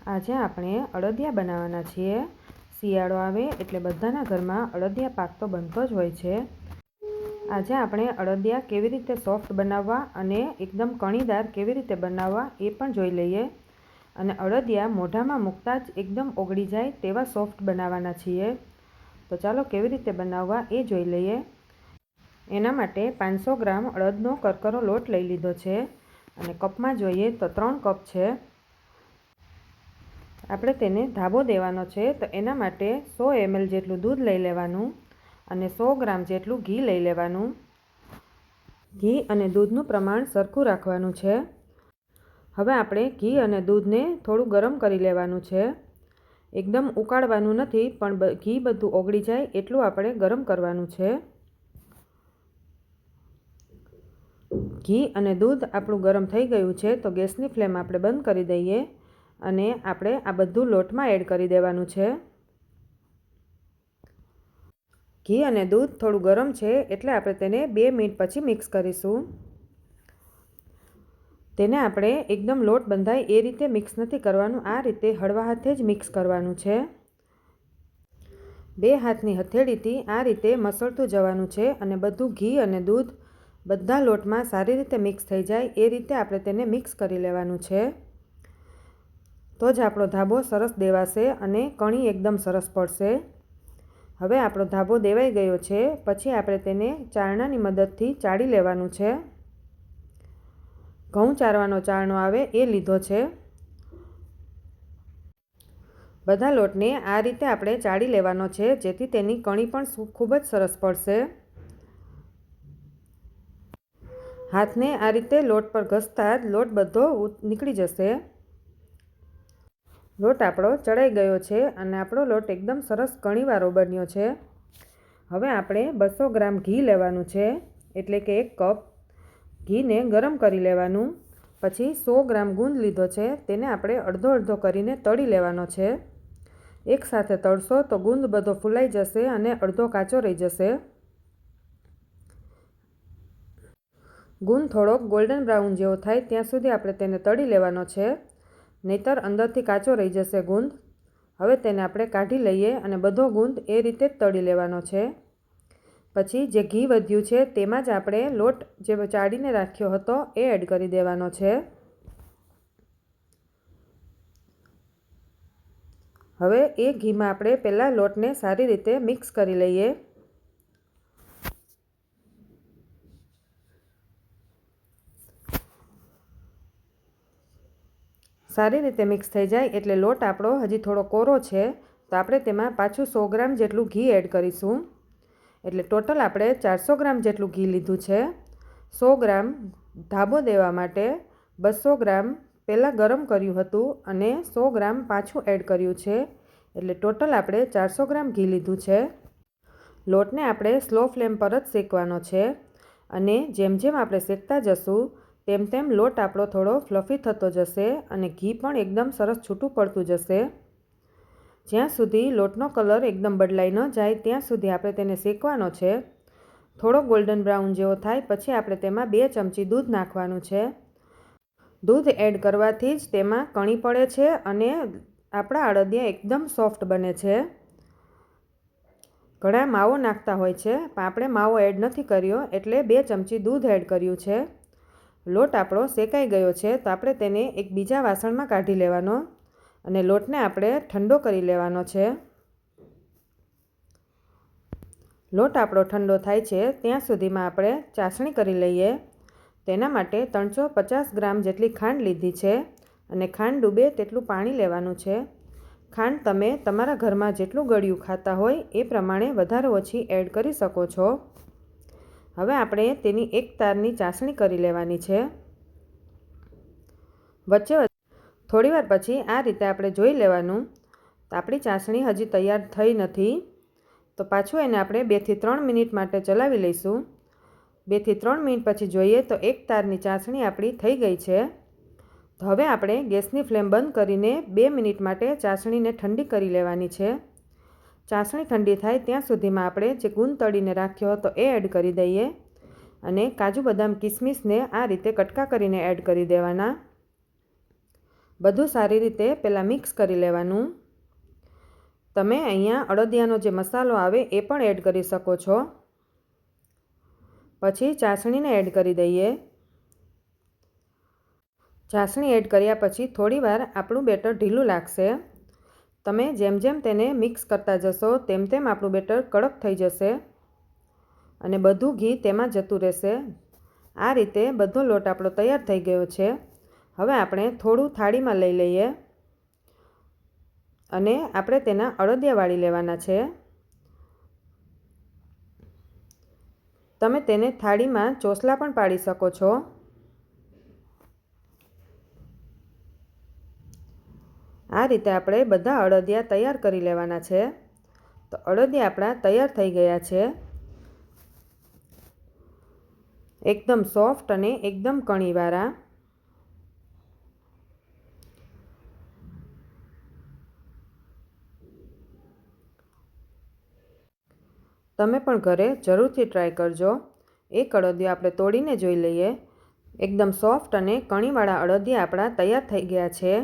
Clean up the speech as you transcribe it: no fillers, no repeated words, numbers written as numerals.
આજે આપણે અડદિયા બનાવવાના છીએ। શિયાળો આવે એટલે બધાના ઘરમાં અડદિયા પાક તો બનતો જ હોય છે। આજે આપણે અડદિયા કેવી રીતે સોફ્ટ બનાવવા અને એકદમ કણીદાર કેવી રીતે બનાવવા એ પણ જોઈ લઈએ। અને અડદિયા મોઢામાં મૂકતા જ એકદમ ઓગળી જાય તેવા સોફ્ટ બનાવવાના છીએ। તો ચાલો કેવી રીતે બનાવવા એ જોઈ લઈએ। એના માટે 500 ગ્રામ અડદનો કરકરો લોટ લઈ લીધો છે અને કપમાં જોઈએ તો 3 કપ છે। આપણે તેને ધાબો દેવાનો છે તો એના માટે 100 ml જેટલું દૂધ લઈ લેવાનું અને 100 ગ્રામ જેટલું ઘી લઈ લેવાનું। ઘી અને દૂધનું પ્રમાણ સરખું રાખવાનું છે। હવે આપણે ઘી અને દૂધને થોડું ગરમ કરી લેવાનું છે। એકદમ ઉકાળવાનું નથી પણ ઘી બધું ઓગળી જાય એટલું આપણે ગરમ કરવાનું છે। ઘી અને દૂધ આપણું ગરમ થઈ ગયું છે તો ગેસની ફ્લેમ આપણે બંધ કરી દઈએ અને આપણે આ બધું લોટમાં એડ કરી દેવાનું છે। ઘી અને દૂધ થોડું ગરમ છે એટલે આપણે તેને 2 મિનિટ પછી મિક્સ કરીશું। તેને આપણે એકદમ લોટ બંધાય એ રીતે મિક્સ નથી કરવાનું, આ રીતે હળવા હાથે જ મિક્સ કરવાનું છે। 2 હાથની હથેળીથી આ રીતે મસળતું જવાનું છે અને બધું ઘી અને દૂધ બધા લોટમાં સારી રીતે મિક્સ થઈ જાય એ રીતે આપણે તેને મિક્સ કરી લેવાનું છે। તો જ આપણો ધાબો સરસ દેવાશે અને કણી એકદમ સરસ પડશે। હવે આપણો ધાબો દેવાઈ ગયો છે પછી આપણે તેને ચારણાની મદદથી ચાળી લેવાનું છે। ઘઉં ચારવાનો ચારણો આવે એ લીધો છે। બધા લોટને આ રીતે આપણે ચાળી લેવાનો છે જેથી તેની કણી પણ ખૂબ જ સરસ પડશે। હાથને આ રીતે લોટ પર ઘસતા જ લોટ બધો નીકળી જશે। લોટ આપણો ચડાઈ ગયો છે અને આપણો લોટ એકદમ સરસ કણીવાળો બન્યો છે। હવે આપણે 200 ગ્રામ ઘી લેવાનું છે એટલે કે 1 કપ ઘીને ગરમ કરી લેવાનું। પછી 100 ગ્રામ ગુંદ લીધો છે તેને આપણે અડધો અડધો કરીને તળી લેવાનો છે। એકસાથે તળશો તો ગુંદ બધો ફૂલાઈ જશે અને અડધો કાચો રહી જશે। ગુંદ થોડોક ગોલ્ડન બ્રાઉન જેવો થાય ત્યાં સુધી આપણે તેને તળી લેવાનો છે, નહીતર અંદરથી કાચો રહી જશે ગુંદ। હવે તેને આપણે કાઢી લઈએ અને બધો ગુંદ એ રીતે જ તળી લેવાનો છે। પછી જે ઘી વધ્યું છે તેમાં જ આપણે લોટ જે ચાળીને રાખ્યો હતો એ એડ કરી દેવાનો છે। હવે એ ઘીમાં આપણે પહેલાં લોટને સારી રીતે મિક્સ કરી લઈએ। સારી રીતે મિક્સ થઈ જાય એટલે લોટ આપણો હજી થોડો કોરો છે તો આપણે તેમાં પાછું 100 ગ્રામ જેટલું ઘી એડ કરીશું। એટલે ટોટલ આપણે 400 ગ્રામ જેટલું ઘી લીધું છે। 100 ગ્રામ ધાબો દેવા માટે 200 ગ્રામ પહેલાં ગરમ કર્યું હતું અને 100 ગ્રામ પાછું એડ કર્યું છે એટલે ટોટલ આપણે 400 ગ્રામ ઘી લીધું છે। લોટને આપણે સ્લો ફ્લેમ પર જ શેકવાનો છે અને જેમ જેમ આપણે શેકતા જશું તેમ તેમ લોટ આપણો થોડો ફ્લફી થતો જશે અને ઘી પણ એકદમ સરસ છૂટું પડતું જશે। જ્યાં સુધી લોટનો કલર એકદમ બદલાઈ ન જાય ત્યાં સુધી આપણે તેને શેકવાનો છે। થોડો ગોલ્ડન બ્રાઉન જેવો થાય પછી આપણે તેમાં 2 ચમચી દૂધ નાખવાનું છે। દૂધ એડ કરવાથી જ તેમાં કણી પડે છે અને આપણા અડદિયા એકદમ સોફ્ટ બને છે। ઘણા માવો નાખતા હોય છે પણ આપણે માવો એડ નથી કર્યો એટલે 2 ચમચી દૂધ એડ કર્યું છે। લોટ આપણો શેકાઈ ગયો છે તો આપણે તેને એક બીજા વાસણમાં કાઢી લેવાનો અને લોટને આપણે ઠંડો કરી લેવાનો છે। લોટ આપણો ઠંડો થાય છે ત્યાં સુધીમાં આપણે ચાસણી કરી લઈએ। તેના માટે 350 ગ્રામ જેટલી ખાંડ લીધી છે અને ખાંડ ડૂબે તેટલું પાણી લેવાનું છે। ખાંડ તમે તમારા ઘરમાં જેટલું ગળ્યું ખાતા હોય એ પ્રમાણે વધારે ઓછી એડ કરી શકો છો। હવે આપણે તેની એક તારની ચાસણી કરી લેવાની છે। વચ્ચે થોડીવાર પછી આ રીતે આપણે જોઈ લેવાનું તો આપણી ચાસણી હજી તૈયાર થઈ નથી તો પાછું એને આપણે 2 થી 3 મિનિટ માટે ચલાવી લઈશું। 2 થી 3 મિનિટ પછી જોઈએ તો એક તારની ચાસણી આપણી થઈ ગઈ છે। તો હવે આપણે ગેસની ફ્લેમ બંધ કરીને 2 મિનિટ માટે ચાસણીને ઠંડી કરી લેવાની છે। ચાસણી ઠંડી થાય ત્યાં સુધીમાં આપણે જે ગુંદ તળીને રાખ્યો હતો એ એડ કરી દઈએ અને કાજુ બદામ કિસમિસને આ રીતે કટકા કરીને એડ કરી દેવાના। બધું સારી રીતે પહેલાં મિક્સ કરી લેવાનું. તમે અહીંયા અડદિયાનો જે મસાલો આવે એ પણ એડ કરી શકો છો. પછી ચાસણીને એડ કરી દઈએ. ચાસણી એડ કર્યા પછી થોડીવાર આપણું બેટર ઢીલું લાગશે. તમે જેમ જેમ તેને મિક્સ કરતા જશો તેમ તેમ આપણું બેટર કડક થઈ જશે અને બધું ઘી તેમાં જતું રહેશે. આ રીતે બધો લોટ આપણો તૈયાર થઈ ગયો છે. હવે આપણે થોડું થાળીમાં લઈ લઈએ અને આપણે તેના અડદિયા વાળી લેવાના છે. તમે તેને થાળીમાં ચોસલા પણ પાડી શકો છો. આ રીતે આપણે બધા અડદિયા તૈયાર કરી લેવાના છે. તો અડદિયા આપણા તૈયાર થઈ ગયા છે. એકદમ સોફ્ટ અને એકદમ કણીવાળા. તમે પણ ઘરે જરૂરથી ટ્રાય કરજો. એક અડદિયો આપણે તોડીને જોઈ લઈએ. એકદમ સોફ્ટ અને કણીવાળા અડદિયા આપણા તૈયાર થઈ ગયા છે.